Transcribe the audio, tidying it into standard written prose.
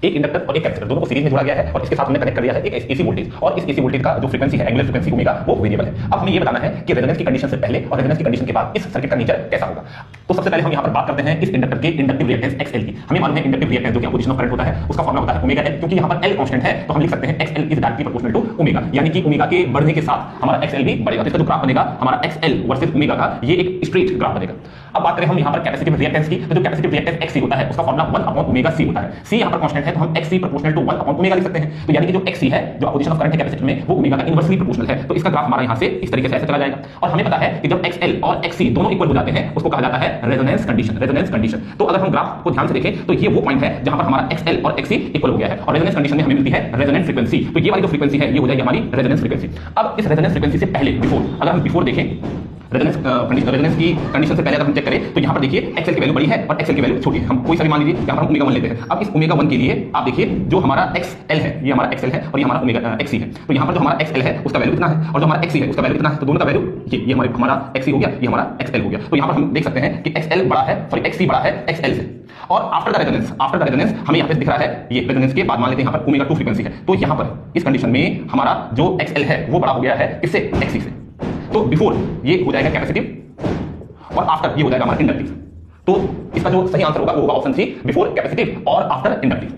एक इंडक्टर और एक कैपेसिटर दोनों को सीरीज में जोड़ा गया है और इसके साथ हमने कनेक्ट कर दिया है एक एसी वोल्टेज, और इस एसी वोल्टेज का जो फ्रीक्वेंसी है, एंगुलर फ्रीक्वेंसी ओमेगा, वो वेरिएबल है। अब हमें ये बताना है कि रेजोनेंस की कंडीशन से पहले और रेजोनेंस की कंडीशन के बाद इस सर्किट का नेचर कैसा होगा। तो सबसे पहले हम यहाँ पर बात करते हैं इस इंडक्टर के इंडक्टिव रिएक्टेंस XL की। हमें मालूम है इंडक्टिव रिएक्टेंस जो कि पोजीशन ऑफ करंट होता है उसका फॉर्मूला होता है ओमेगा L, क्योंकि यहाँ पर L कांस्टेंट है तो हम लिख सकते हैं XL is directly proportional to omega, यानी कि ओमेगा के बढ़ने के साथ हमारा XL भी बढ़ेगा। तो इसका जो ग्राफ बनेगा हमारा XL वर्सेस ओमेगा का, ये एक स्ट्रेट ग्राफ बनेगा। अब बात करें हम यहाँ पर कैपेसिटिव रिएक्टेंस की, तो जो कैपेसिटिव रिएक्टेंस XC होता है उसका फॉर्मूला 1/ओमेगा C होता है। C यहाँ पर कांस्टेंट है तो हम XC प्रोपोर्शनल टू 1/ओमेगा लिख सकते हैं। तो यानी कि जो XC है, जो पोजीशन ऑफ करंट है कैपेसिटर में, वो ओमेगा का इनवर्सली प्रोपोर्शनल है। तो इसका ग्राफ हमारा यहाँ से इस तरीके से ऐसे चला जाएगा। और हमें पता है कि जब XL और XC दोनों इक्वल हो जाते हैं उसको कहा जाता है रेजोनेंस कंडीशन। रेजोनेंस कंडीशन, तो अगर हम ग्राफ को ध्यान से देखें तो ये वो पॉइंट है जहां पर हमारा XL और XC इक्वल हो गया है, और रेजोनेंस कंडीशन में हमें मिलती है रेजोनेंट फ्रीक्वेंसी। तो ये वाली जो फ्रीक्वेंसी है ये हो जाएगी हमारी रेजोनेंस फ्रीक्वेंसी। अब इस रेजोनेंस फ्रीक्वेंसी से पहले, बिफोर, अगर हम बिफोर देखें रेजोनेंस की कंडीशन से पहले अगर हम चेक करें तो यहाँ पर देखिए XL की वैल्यू बड़ी है और XL की वैल्यू छोटी है। हम कोई सा भी मान लीजिए, यहाँ पर हम ओमेगा 1 लेते हैं। अब इस ओमेगा 1 के लिए आप देखिए जो हमारा XL है, ये हमारा XL है और ये हमारा ओमेगा XC है। तो यहाँ पर जो हमारा XL है उसका वैल्यू इतना है और जो हमारा XC है उसका वैल्यू इतना है। तो दोनों का वैल्यू ये हमारा XC हो गया, ये हमारा XL हो गया। तो यहाँ पर हम देख सकते हैं कि XL बड़ा है, सॉरी XC बड़ा है XL से। और आफ्टर द रेजोनेंस हमें यहाँ पे दिख रहा है, ये रेजोनेंस के बाद मान लेते हैं यहाँ पर ओमेगा 2 फ्रीक्वेंसी है। तो यहाँ पर इस कंडीशन में हमारा जो XL है वो बड़ा हो गया है किससे? XC से। तो बिफोर ये हो जाएगा कैपेसिटिव और आफ्टर ये हो जाएगा हमारा इंडक्टिव। तो इसका जो सही आंसर होगा वो होगा ऑप्शन सी, बिफोर कैपेसिटिव और आफ्टर इंडक्टिव।